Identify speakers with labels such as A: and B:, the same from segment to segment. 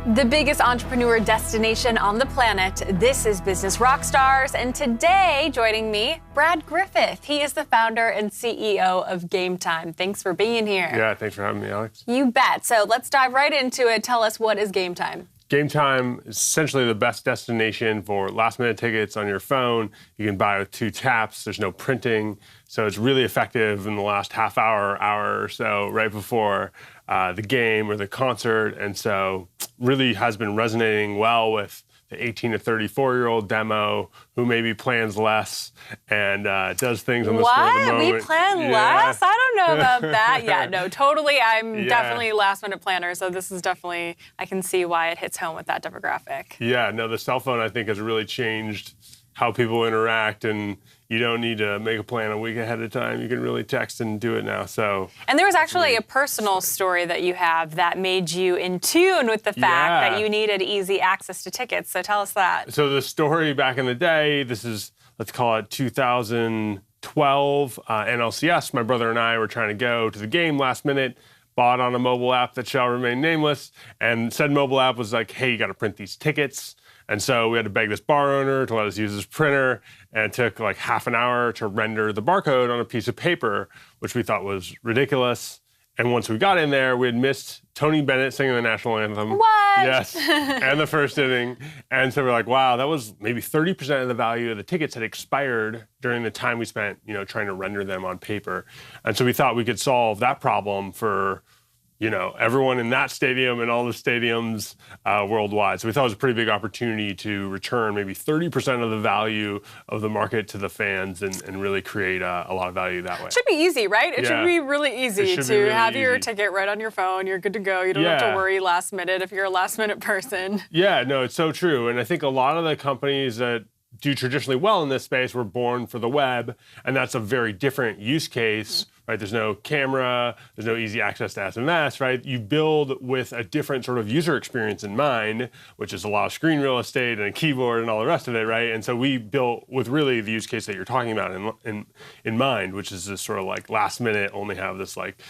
A: The biggest entrepreneur destination on the planet. This is Business Rockstars, and today joining me, Brad Griffith. He is the founder and CEO of Gametime. Thanks for being here.
B: Yeah, thanks for having me, Alex.
A: You bet. So let's dive right into it. Tell us, what is Gametime?
B: Gametime is essentially the best destination for last-minute tickets on your phone. You can buy with 2 taps. There's no printing, so it's really effective in the last half hour or so, right before the game or the concert, and so really has been resonating well with the 18 to 34-year-old demo who maybe plans less and does things on the spur of the moment.
A: We plan less? I don't know about that. Yeah, no, totally. I'm definitely a last-minute planner, so this is definitely, I can see why it hits home with that demographic.
B: Yeah, no, the cell phone, I think, has really changed how people interact, and you don't need to make a plan a week ahead of time. You can really text and do it now. So,
A: and there was actually a personal story that you have that made you in tune with the fact that you needed easy access to tickets. So tell us that.
B: So the story back in the day, this is, let's call it 2012, NLCS. My brother and I were trying to go to the game last minute, bought on a mobile app that shall remain nameless, and said mobile app was like, hey, you got to print these tickets. And so we had to beg this bar owner to let us use his printer, and it took like half an hour to render the barcode on a piece of paper, which we thought was ridiculous. And once we got in there, we had missed Tony Bennett singing the national anthem.
A: What?
B: Yes, and the first inning. And so we're like, wow, that was maybe 30% of the value of the tickets had expired during the time we spent, trying to render them on paper. And so we thought we could solve that problem for everyone in that stadium and all the stadiums worldwide. So we thought it was a pretty big opportunity to return maybe 30% of the value of the market to the fans and really create a lot of value that way.
A: It should be easy, right? It should be really easy to have your ticket right on your phone. You're good to go. You don't have to worry last minute if you're a last minute person.
B: Yeah, no, it's so true. And I think a lot of the companies that do traditionally well in this space were born for the web, and that's a very different use case, right? There's no camera, there's no easy access to SMS, right? You build with a different sort of user experience in mind, which is a lot of screen real estate and a keyboard and all the rest of it, right? And so we built with really the use case that you're talking about in mind, which is this sort of like last minute, only have this like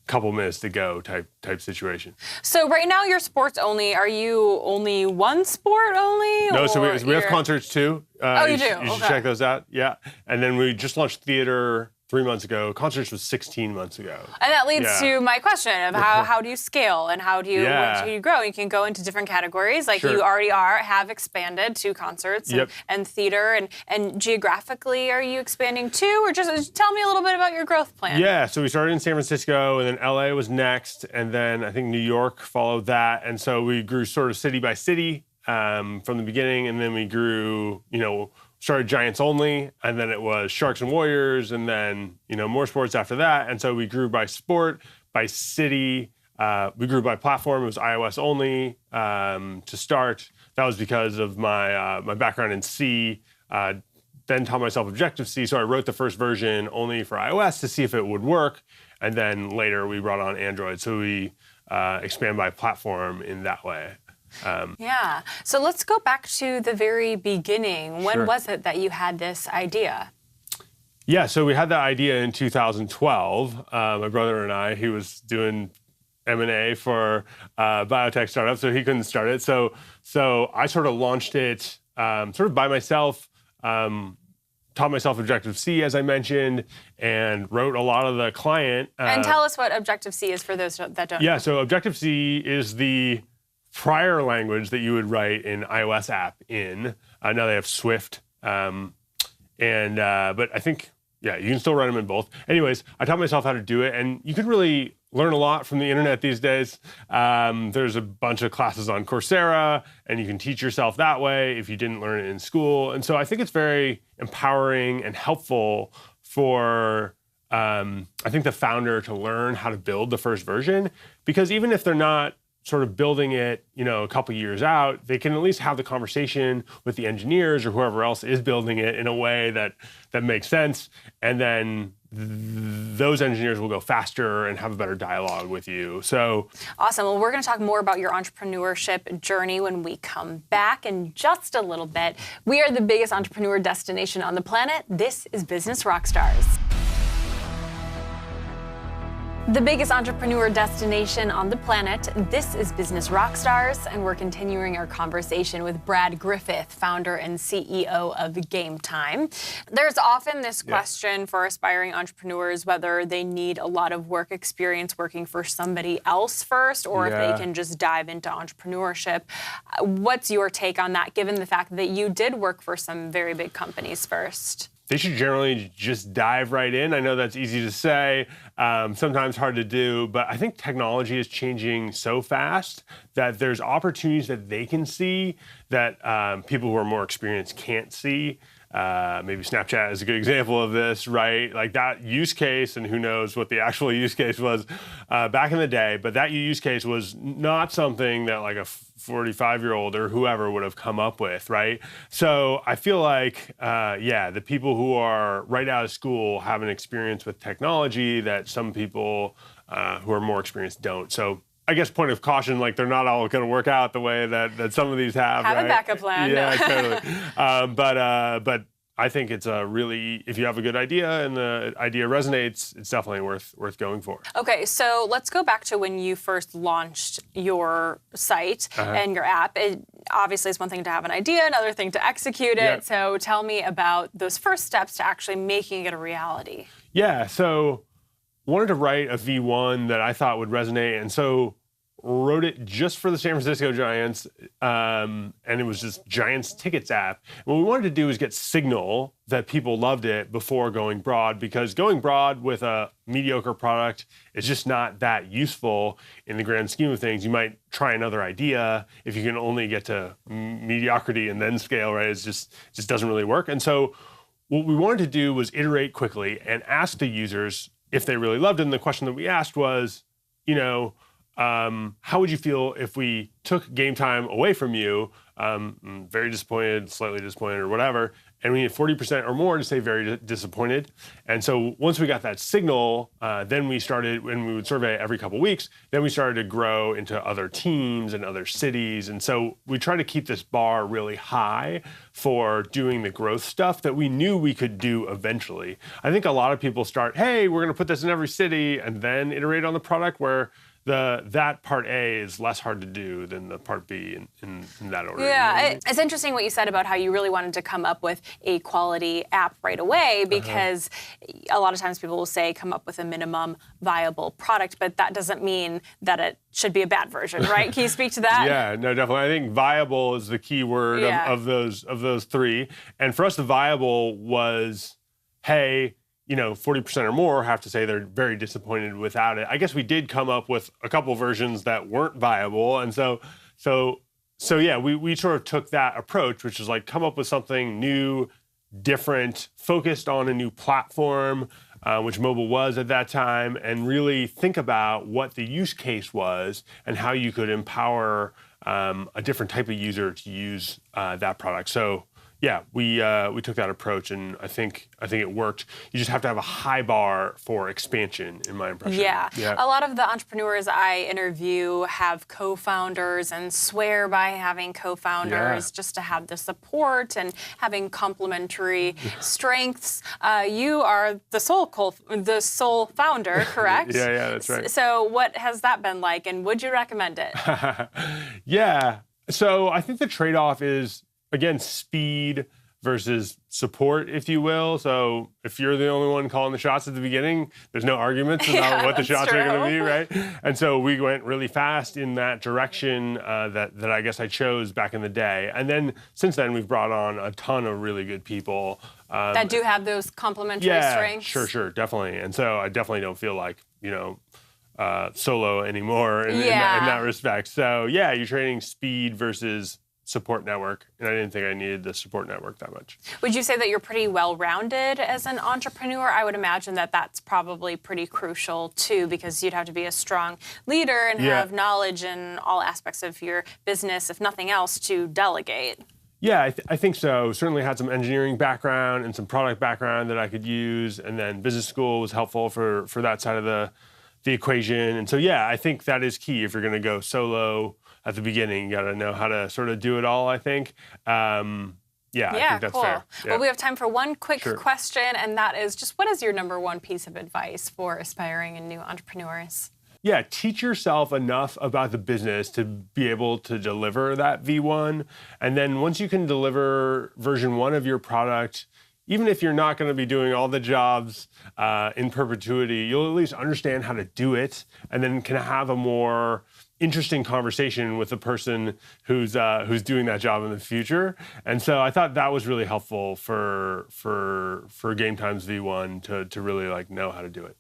B: couple minutes to go type situation.
A: So right now you're sports only. Are you only one sport only?
B: No, so we have concerts too.
A: You do?
B: You should check those out. Yeah. And then we just launched theater 3 months ago. Concerts was 16 months ago.
A: And that leads to my question of how do you scale and how do you grow? You can go into different categories, like you already have expanded to concerts and theater, and geographically, are you expanding too? Or just tell me a little bit about your growth plan.
B: Yeah, so we started in San Francisco, and then LA was next, and then I think New York followed that. And so we grew sort of city by city from the beginning, and then we grew, started Giants only, and then it was Sharks and Warriors, and then, more sports after that. And so we grew by sport, by city, we grew by platform. It was iOS only to start. That was because of my background in C, then taught myself Objective-C, so I wrote the first version only for iOS to see if it would work, and then later we brought on Android. So we expand by platform in that way.
A: So let's go back to the very beginning. When was it that you had this idea?
B: Yeah, so we had that idea in 2012. My brother and I, he was doing M&A for biotech startup, so he couldn't start it. So I sort of launched it sort of by myself, taught myself Objective-C, as I mentioned, and wrote a lot of the client.
A: And tell us what Objective-C is for those that don't know.
B: Yeah, so Objective-C is the prior language that you would write an iOS app in. Now they have Swift, but I think, you can still write them in both. Anyways, I taught myself how to do it, and you can really learn a lot from the internet these days. There's a bunch of classes on Coursera, and you can teach yourself that way if you didn't learn it in school. And so I think it's very empowering and helpful for I think the founder to learn how to build the first version, because even if they're not sort of building it, a couple years out, they can at least have the conversation with the engineers or whoever else is building it in a way that makes sense. And then those engineers will go faster and have a better dialogue with you. So
A: awesome. Well, we're going to talk more about your entrepreneurship journey when we come back in just a little bit. We are the biggest entrepreneur destination on the planet. This is Business Rockstars. The biggest entrepreneur destination on the planet. This is Business Rockstars, and we're continuing our conversation with Brad Griffith, founder and CEO of Gametime. There's often this question for aspiring entrepreneurs whether they need a lot of work experience working for somebody else first, or if they can just dive into entrepreneurship. What's your take on that, given the fact that you did work for some very big companies first?
B: They should generally just dive right in. I know that's easy to say, sometimes hard to do, but I think technology is changing so fast that there's opportunities that they can see that people who are more experienced can't see. Maybe Snapchat is a good example of this, right? Like that use case, and who knows what the actual use case was back in the day, but that use case was not something that like a 45-year-old or whoever would have come up with, right? So I feel like, the people who are right out of school have an experience with technology that some people who are more experienced don't. So I guess point of caution, like they're not all going to work out the way that some of these have.
A: Have
B: right?
A: a backup plan.
B: Yeah, totally. But I think it's a really, if you have a good idea and the idea resonates, it's definitely worth going for.
A: Okay, so let's go back to when you first launched your site and your app. It obviously is one thing to have an idea, another thing to execute it. Yep. So tell me about those first steps to actually making it a reality.
B: Yeah, so wanted to write a V1 that I thought would resonate, and so wrote it just for the San Francisco Giants, and it was just Giants Tickets app. And what we wanted to do is get signal that people loved it before going broad, because going broad with a mediocre product is just not that useful in the grand scheme of things. You might try another idea if you can only get to mediocrity and then scale, right? It just doesn't really work. And so what we wanted to do was iterate quickly and ask the users if they really loved it. And the question that we asked was, how would you feel if we took Gametime away from you? Very disappointed, slightly disappointed, or whatever. And we need 40% or more to say very disappointed. And so once we got that signal, then we started, when we would survey every couple weeks, then we started to grow into other teams and other cities. And so we try to keep this bar really high for doing the growth stuff that we knew we could do eventually. I think a lot of people start, hey, we're going to put this in every city, and then iterate on the product, where that part A is less hard to do than the part B in that order.
A: Yeah, it's interesting what you said about how you really wanted to come up with a quality app right away, because a lot of times people will say come up with a minimum viable product, but that doesn't mean that it should be a bad version, right? Can you speak to that?
B: Yeah, no, definitely. I think viable is the key word of those three. And for us, the viable was, hey, 40% or more have to say they're very disappointed without it. I guess we did come up with a couple versions that weren't viable. And so we sort of took that approach, which is like come up with something new, different, focused on a new platform, which mobile was at that time, and really think about what the use case was and how you could empower a different type of user to use that product. So yeah, we took that approach, and I think it worked. You just have to have a high bar for expansion, in my impression.
A: Yeah. A lot of the entrepreneurs I interview have co-founders and swear by having co-founders just to have the support and having complementary strengths. You are the sole founder, correct?
B: Yeah, that's right.
A: So what has that been like, and would you recommend it?
B: Yeah. So I think the trade-off is, again, speed versus support, if you will. So if you're the only one calling the shots at the beginning, there's no arguments about what the shots are going to be, right? And so we went really fast in that direction that I guess I chose back in the day. And then since then, we've brought on a ton of really good people.
A: That do have those complementary strengths?
B: Sure, definitely. And so I definitely don't feel like, solo anymore in that respect. So yeah, you're trading speed versus support network, and I didn't think I needed the support network that much.
A: Would you say that you're pretty well-rounded as an entrepreneur? I would imagine that that's probably pretty crucial too, because you'd have to be a strong leader and have knowledge in all aspects of your business, if nothing else, to delegate.
B: Yeah, I think so. Certainly had some engineering background and some product background that I could use, and then business school was helpful for that side of the equation. And so yeah, I think that is key if you're going to go solo at the beginning. You got to know how to sort of do it all, I think. Yeah, I think that's fair. Yeah.
A: Well, we have time for one quick question, and that is just what is your number one piece of advice for aspiring and new entrepreneurs?
B: Yeah, teach yourself enough about the business to be able to deliver that V1. And then once you can deliver version 1 of your product, even if you're not going to be doing all the jobs in perpetuity, you'll at least understand how to do it, and then can have a more interesting conversation with the person who's doing that job in the future. And so I thought that was really helpful for Gametime's V1 to really like know how to do it.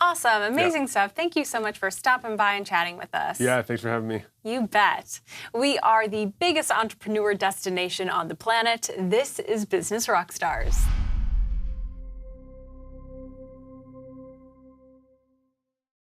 A: Awesome. Amazing stuff. Thank you so much for stopping by and chatting with us.
B: Yeah, thanks for having me.
A: You bet. We are the biggest entrepreneur destination on the planet. This is Business Rockstars.